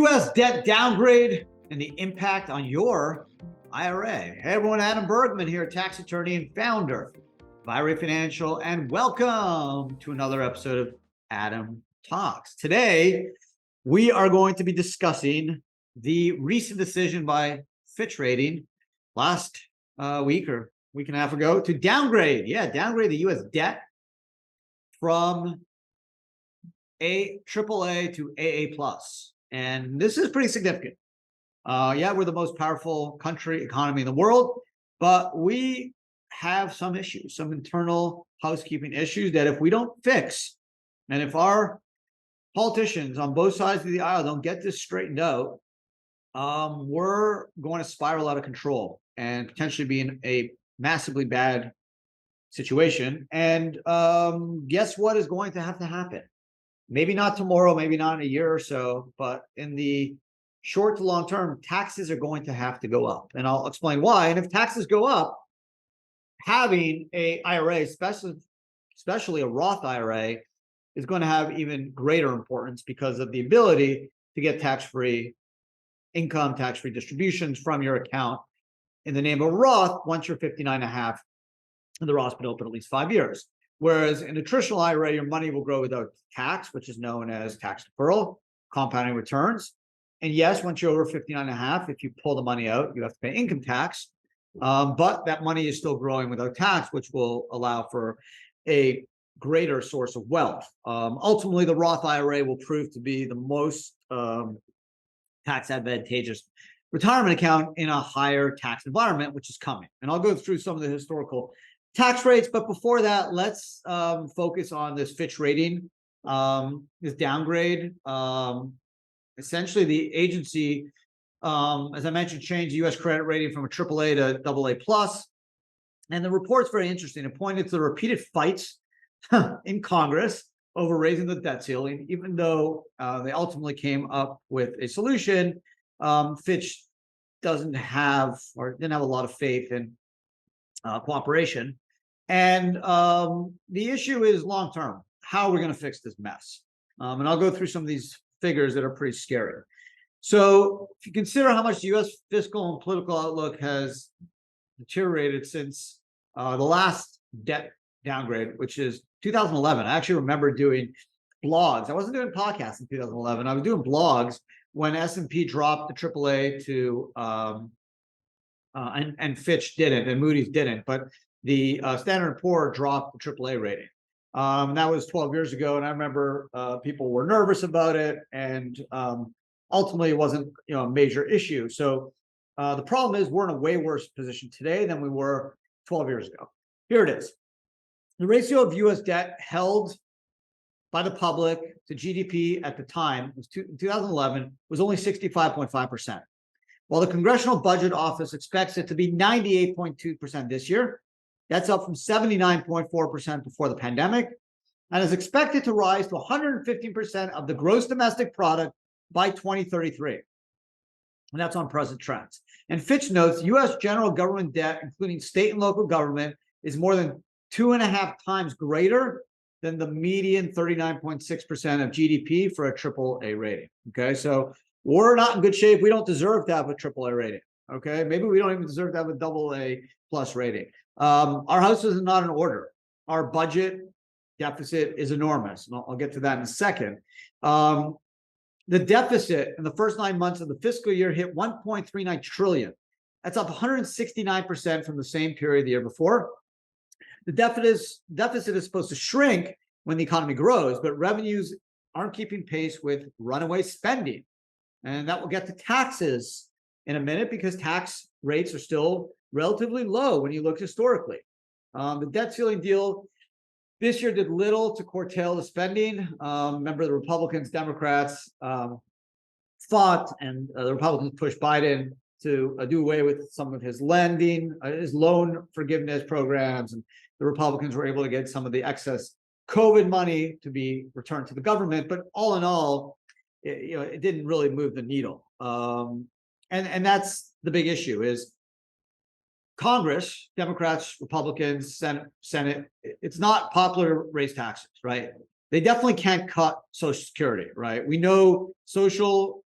U.S. debt downgrade and the impact on your IRA. Hey everyone, Adam Bergman here, tax attorney and founder of IRA Financial, and welcome to another episode of Adam Talks. Today, we are going to be discussing the recent decision by Fitch Rating last week or week and a half ago to downgrade the U.S. debt from AAA to AA+. And this is pretty significant. We're the most powerful economy in the world, but we have some issues, some internal housekeeping issues that if we don't fix, and if our politicians on both sides of the aisle don't get this straightened out, we're going to spiral out of control and potentially be in a massively bad situation. And guess what is going to have to happen? Maybe not tomorrow, maybe not in a year or so, but in the short to long term, taxes are going to have to go up. And I'll explain why. And if taxes go up, having a IRA, especially a Roth IRA, is going to have even greater importance because of the ability to get tax-free income, tax-free distributions from your account in the name of Roth once you're 59 and a half and the Roth's been open at least 5 years. Whereas in a traditional IRA, your money will grow without tax, which is known as tax deferral, compounding returns. And yes, once you're over 59 and a half, if you pull the money out, you have to pay income tax. But that money is still growing without tax, which will allow for a greater source of wealth. Ultimately, the Roth IRA will prove to be the most tax advantageous retirement account in a higher tax environment, which is coming. And I'll go through some of the historical tax rates, but before that, let's focus on this Fitch Rating, this downgrade. Essentially, the agency, as I mentioned, changed the U.S. credit rating from a AAA to AA+. And the report's very interesting. It pointed to the repeated fights in Congress over raising the debt ceiling, even though they ultimately came up with a solution. Fitch didn't have a lot of faith in cooperation. And the issue is long term. How are we going to fix this mess? And I'll go through some of these figures that are pretty scary. So if you consider how much the U.S. fiscal and political outlook has deteriorated since the last debt downgrade, which is 2011. I actually remember doing blogs. I wasn't doing podcasts in 2011. I was doing blogs when S&P dropped the AAA to and Fitch didn't, and Moody's didn't, but the Standard & Poor's dropped the AAA rating. That was 12 years ago, and I remember people were nervous about it, and ultimately it wasn't a major issue. So the problem is we're in a way worse position today than we were 12 years ago. Here it is. The ratio of U.S. debt held by the public to GDP at the time, was 2011, was only 65.5%. While the Congressional Budget Office expects it to be 98.2% this year, that's up from 79.4% before the pandemic, and is expected to rise to 115% of the gross domestic product by 2033. And that's on present trends. And Fitch notes U.S. general government debt, including state and local government, is more than 2.5 times greater than the median 39.6% of GDP for a AAA rating. Okay, so we're not in good shape. We don't deserve to have a AAA rating. Okay, maybe we don't even deserve to have a AA+ rating. Our house is not in order. Our budget deficit is enormous. And I'll get to that in a second. The deficit in the first 9 months of the fiscal year hit 1.39 trillion. That's up 169% from the same period the year before. The deficit is supposed to shrink when the economy grows, but revenues aren't keeping pace with runaway spending. And that will get to taxes in a minute because tax rates are still relatively low when you look historically. The debt ceiling deal this year did little to curtail the spending. Remember, the Republicans, Democrats fought, and the Republicans pushed Biden to do away with some of his his loan forgiveness programs, and the Republicans were able to get some of the excess COVID money to be returned to the government. But all in all, it didn't really move the needle. And that's the big issue is Congress, Democrats, Republicans, Senate, it's not popular to raise taxes, right? They definitely can't cut Social Security, right? We know social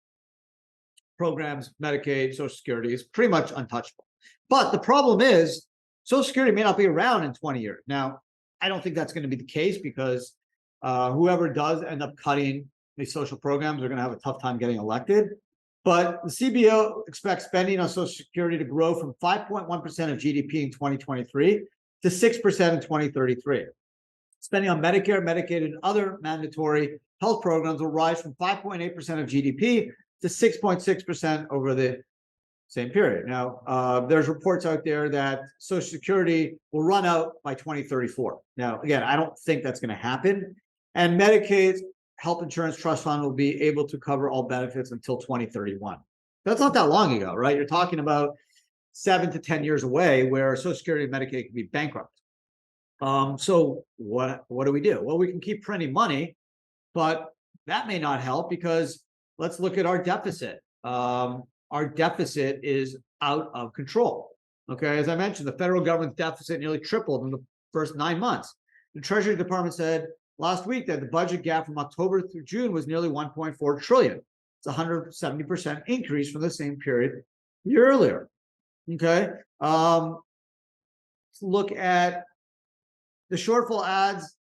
programs, Medicaid, Social Security is pretty much untouchable. But the problem is Social Security may not be around in 20 years. Now, I don't think that's going to be the case because whoever does end up cutting these social programs are going to have a tough time getting elected. But the CBO expects spending on Social Security to grow from 5.1% of GDP in 2023 to 6% in 2033. Spending on Medicare, Medicaid, and other mandatory health programs will rise from 5.8% of GDP to 6.6% over the same period. Now, there's reports out there that Social Security will run out by 2034. Now, again, I don't think that's going to happen. And Medicaid Health Insurance Trust Fund will be able to cover all benefits until 2031. That's not that long ago, right? You're talking about 7 to 10 years away where Social Security and Medicaid can be bankrupt. So what do we do? Well, we can keep printing money, but that may not help because let's look at our deficit. Our deficit is out of control. Okay, as I mentioned, the federal government's deficit nearly tripled in the first 9 months. The Treasury Department said last week that the budget gap from October through June was nearly 1.4 trillion. It's a 170% increase from the same period a year earlier. Okay, let's look at the shortfall adds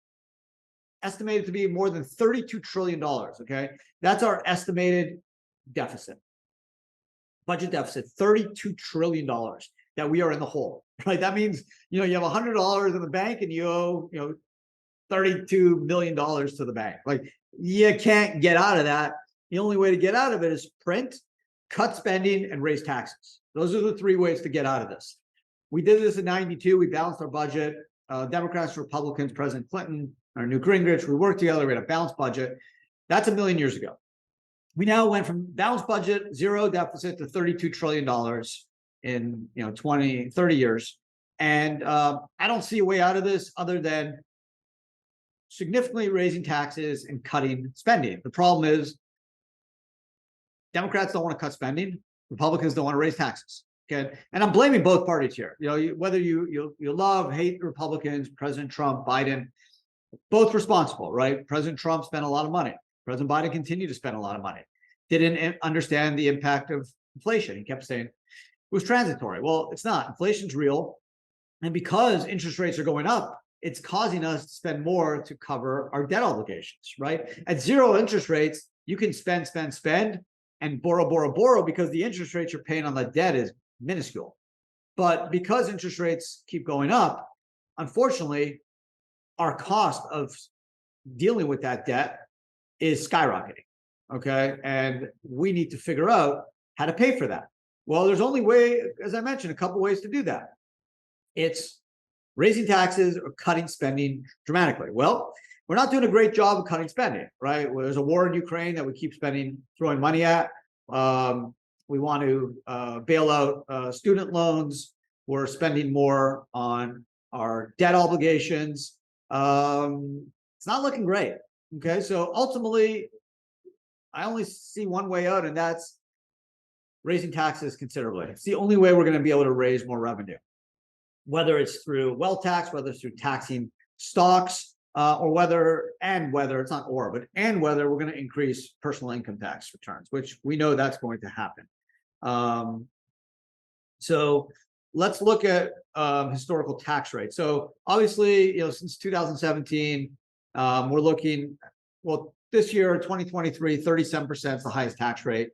estimated to be more than $32 trillion. Okay, that's our estimated deficit. Budget deficit, $32 trillion that we are in the hole, right? That means, you have $100 in the bank and you owe, $32 million to the bank. Like, you can't get out of that. The only way to get out of it is print, cut spending, and raise taxes. Those are the 3 ways to get out of this. We did this in 92. We balanced our budget. Democrats, Republicans, President Clinton, our Newt Gingrich, we worked together. We had a balanced budget. That's a million years ago. We now went from balanced budget, zero deficit, to $32 trillion in 20, 30 years. And I don't see a way out of this other than significantly raising taxes and cutting spending. The problem is Democrats don't want to cut spending. Republicans don't want to raise taxes. Okay, and I'm blaming both parties here. Whether you love, hate Republicans, President Trump, Biden, both responsible, right? President Trump spent a lot of money. President Biden continued to spend a lot of money. Didn't understand the impact of inflation. He kept saying it was transitory. Well, it's not. Inflation's real. And because interest rates are going up, it's causing us to spend more to cover our debt obligations, right? At zero interest rates, you can spend, and borrow, because the interest rates you're paying on the debt is minuscule. But because interest rates keep going up, unfortunately, our cost of dealing with that debt is skyrocketing. Okay, and we need to figure out how to pay for that. Well, there's only way, as I mentioned, a couple ways to do that. It's raising taxes or cutting spending dramatically. Well, we're not doing a great job of cutting spending, right? There's a war in Ukraine that we keep throwing money at. We want to bail out student loans. We're spending more on our debt obligations. It's not looking great. Okay, so ultimately, I only see one way out, and that's raising taxes considerably. It's the only way we're going to be able to raise more revenue, whether it's through wealth tax, whether it's through taxing stocks, or whether it's not or, but and whether we're going to increase personal income tax returns, which we know that's going to happen. So let's look at historical tax rates. So obviously, since 2017, we're looking, well, this year, 2023, 37% is the highest tax rate.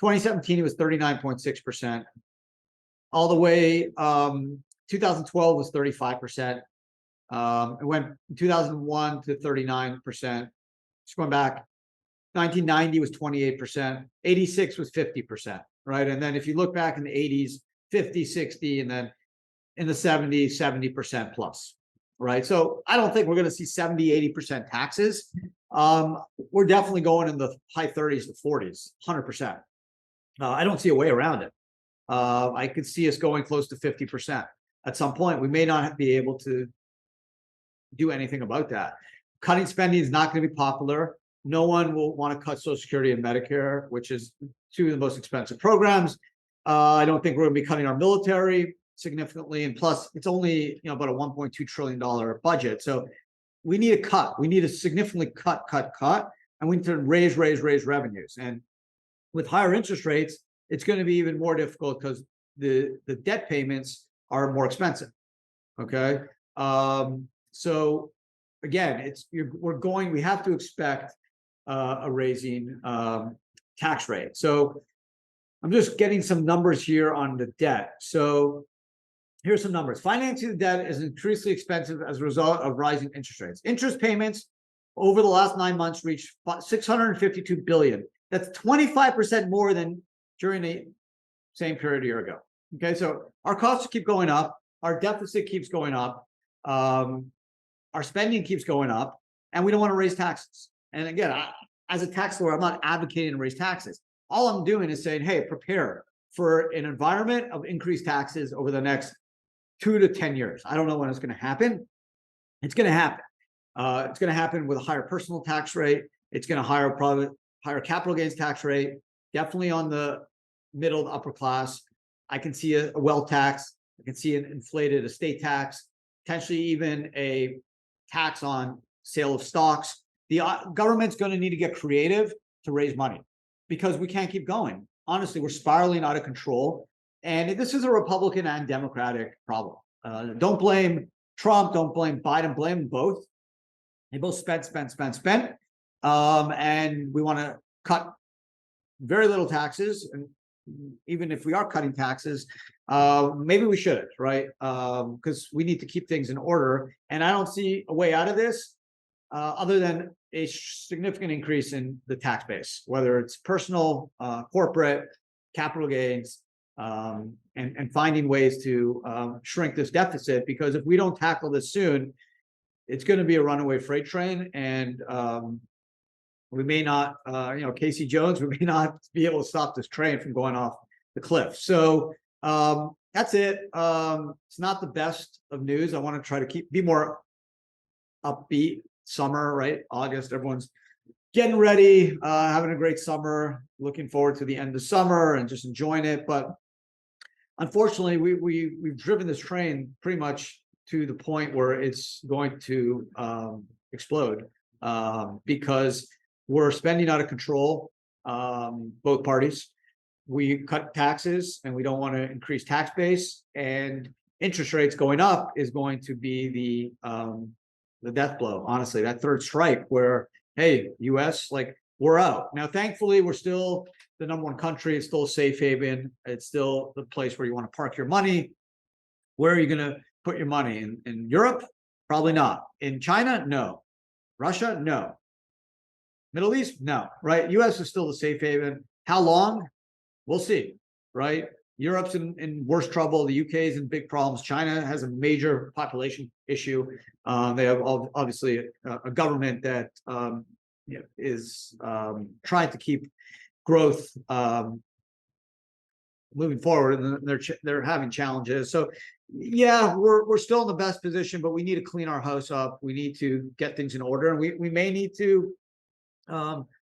2017, it was 39.6%. All the way, 2012 was 35%. It went from 2001 to 39%. Just going back, 1990 was 28%. 86 was 50%, right? And then if you look back in the 80s, 50, 60, and then in the 70s, 70% plus, right? So I don't think we're going to see 70, 80% taxes. We're definitely going in the high 30s to 40s, 100%. I don't see a way around it. I could see us going close to 50% at some point. We may not be able to do anything about that. Cutting spending is not going to be popular. No one will want to cut Social Security and Medicare, which is 2 of the most expensive programs. I don't think we're going to be cutting our military significantly, and plus it's only about a $1.2 trillion budget. So we need a cut. We need to significantly cut, and we need to raise revenues. And with higher interest rates, it's going to be even more difficult because the debt payments are more expensive. Okay. So again, we have to expect a raising tax rate. So I'm just getting some numbers here on the debt. So here's some numbers. Financing the debt is increasingly expensive as a result of rising interest rates. Interest payments over the last 9 months reached $652 billion. That's 25% more than during the same period a year ago. Okay, so our costs keep going up, our deficit keeps going up, our spending keeps going up, and we don't want to raise taxes. And again, as a tax lawyer, I'm not advocating to raise taxes. All I'm doing is saying, hey, prepare for an environment of increased taxes over the next 2 to 10 years. I don't know when it's going to happen. It's going to happen. It's going to happen with a higher personal tax rate. It's going to higher capital gains tax rate, definitely on the middle to upper class. I can see a wealth tax. I can see an inflated estate tax, potentially even a tax on sale of stocks. The government's going to need to get creative to raise money because we can't keep going. Honestly, we're spiraling out of control. And this is a Republican and Democratic problem. Don't blame Trump. Don't blame Biden. Blame them both. They both spent. And we want to cut very little taxes. And even if we are cutting taxes, maybe we shouldn't, right? Because we need to keep things in order. And I don't see a way out of this other than a significant increase in the tax base, whether it's personal, corporate, capital gains, and finding ways to shrink this deficit. Because if we don't tackle this soon, it's going to be a runaway freight train, and we may not, Casey Jones, we may not be able to stop this train from going off the cliff. So that's it. It's not the best of news. I want to try to be more upbeat. Summer, right? August, everyone's getting ready, having a great summer, looking forward to the end of summer and just enjoying it. But unfortunately, we've driven this train pretty much to the point where it's going to explode because we're spending out of control, both parties. We cut taxes and we don't want to increase tax base, and interest rates going up is going to be the death blow. Honestly, that third strike where, hey, US, like, we're out. Now, thankfully, we're still the #1 country. It's still a safe haven. It's still the place where you want to park your money. Where are you going to put your money? In Europe? Probably not. In China? No. Russia? No. Middle East? No. Right? US is still the safe haven. How long? We'll see. Right? Europe's in worse trouble. The UK is in big problems. China has a major population issue. They have obviously a government that is trying to keep growth moving forward, and they're having challenges. So yeah, we're still in the best position, but we need to clean our house up. We need to get things in order, and we may need to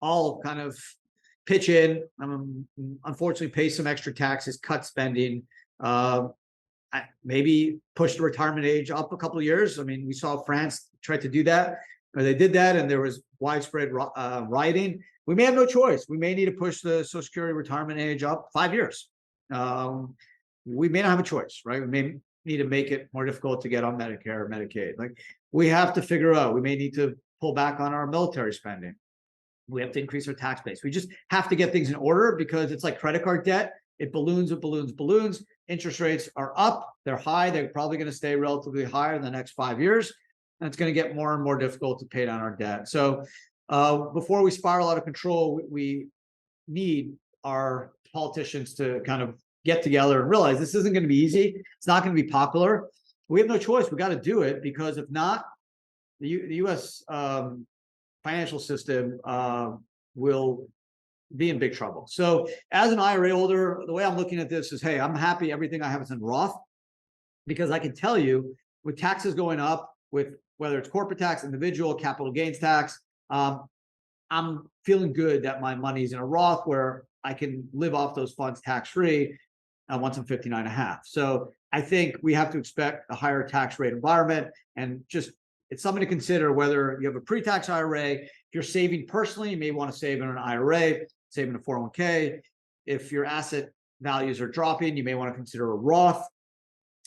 all kind of pitch in, unfortunately pay some extra taxes, cut spending, maybe push the retirement age up a couple of years. I mean, we saw France try to do that, or they did that, and there was widespread rioting. We may have no choice. We may need to push the Social Security retirement age up 5 years. We may not have a choice, right? We may need to make it more difficult to get on Medicare or Medicaid. Like, we have to figure out, we may need to pull back on our military spending. We have to increase our tax base. We just have to get things in order, because it's like credit card debt. It balloons, balloons. Interest rates are up. They're high. They're probably going to stay relatively higher in the next 5 years. And it's going to get more and more difficult to pay down our debt. So before we spiral out of control, we need our politicians to kind of get together and realize this isn't going to be easy. It's not going to be popular. We have no choice. We got to do it, because if not, the U.S. Financial system will be in big trouble. So as an IRA holder, the way I'm looking at this is, hey, I'm happy everything I have is in Roth, because I can tell you, with taxes going up, with whether it's corporate tax, individual, capital gains tax, I'm feeling good that my money's in a Roth where I can live off those funds tax-free once I'm 59 and a half. So I think we have to expect a higher tax rate environment, and just, it's something to consider whether you have a pre-tax IRA. If you're saving personally, you may want to save in an IRA, save in a 401k. if your asset values are dropping, you may want to consider a Roth.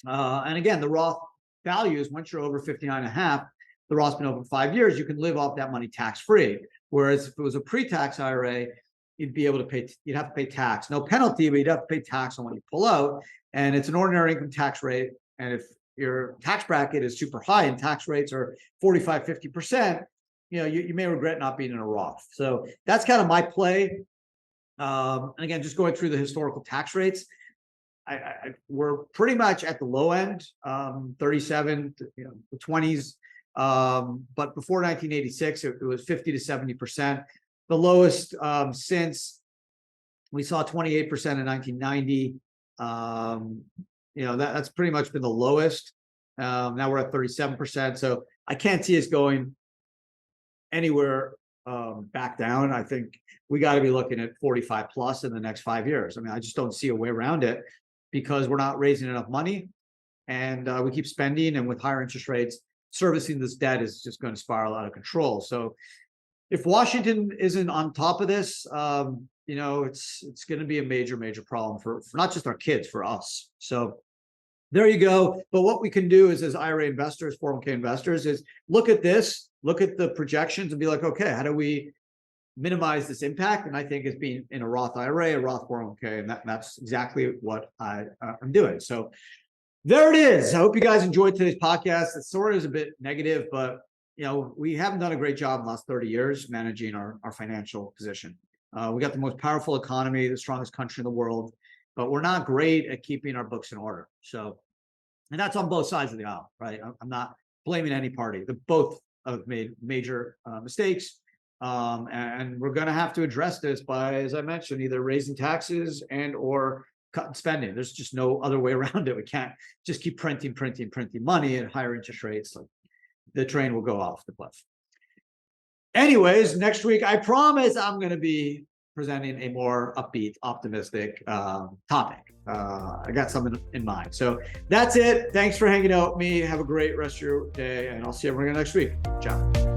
And again, the Roth values, once you're over 59.5, the Roth's been open 5 years, you can live off that money tax-free. Whereas if it was a pre-tax IRA, you'd be able to pay, you'd have to pay tax. No penalty, but you'd have to pay tax on when you pull out. And it's an ordinary income tax rate. And if your tax bracket is super high and tax rates are 45, 50%, you may regret not being in a Roth. So that's kind of my play. And again, just going through the historical tax rates, we're pretty much at the low end, 37, the 20s. But before 1986, it was 50 to 70%. The lowest since we saw 28% in 1990. That's pretty much been the lowest. Now we're at 37%. So I can't see us going anywhere back down. I think we got to be looking at 45 plus in the next 5 years. I mean, I just don't see a way around it because we're not raising enough money and we keep spending, and with higher interest rates, servicing this debt is just going to spiral out of control. So if Washington isn't on top of this, it's going to be a major problem for not just our kids, for us. So there you go. But what we can do is, as IRA investors, 401k investors, is look at this, look at the projections and be like, okay, how do we minimize this impact? And I think it's being in a Roth IRA, a Roth 401k, and that's exactly what I'm doing. So there it is. I hope you guys enjoyed today's podcast. The story is a bit negative, but we haven't done a great job in the last 30 years managing our financial position. We got the most powerful economy, the strongest country in the world, but we're not great at keeping our books in order. So, and that's on both sides of the aisle, right? I'm not blaming any party. They both have made major mistakes. And we're going to have to address this by, as I mentioned, either raising taxes and or cutting spending. There's just no other way around it. We can't just keep printing money at higher interest rates. Like, the train will go off the cliff. Anyways, next week, I promise I'm going to be presenting a more upbeat, optimistic topic. I got something in mind. So that's it. Thanks for hanging out with me. Have a great rest of your day, and I'll see everyone next week. Ciao.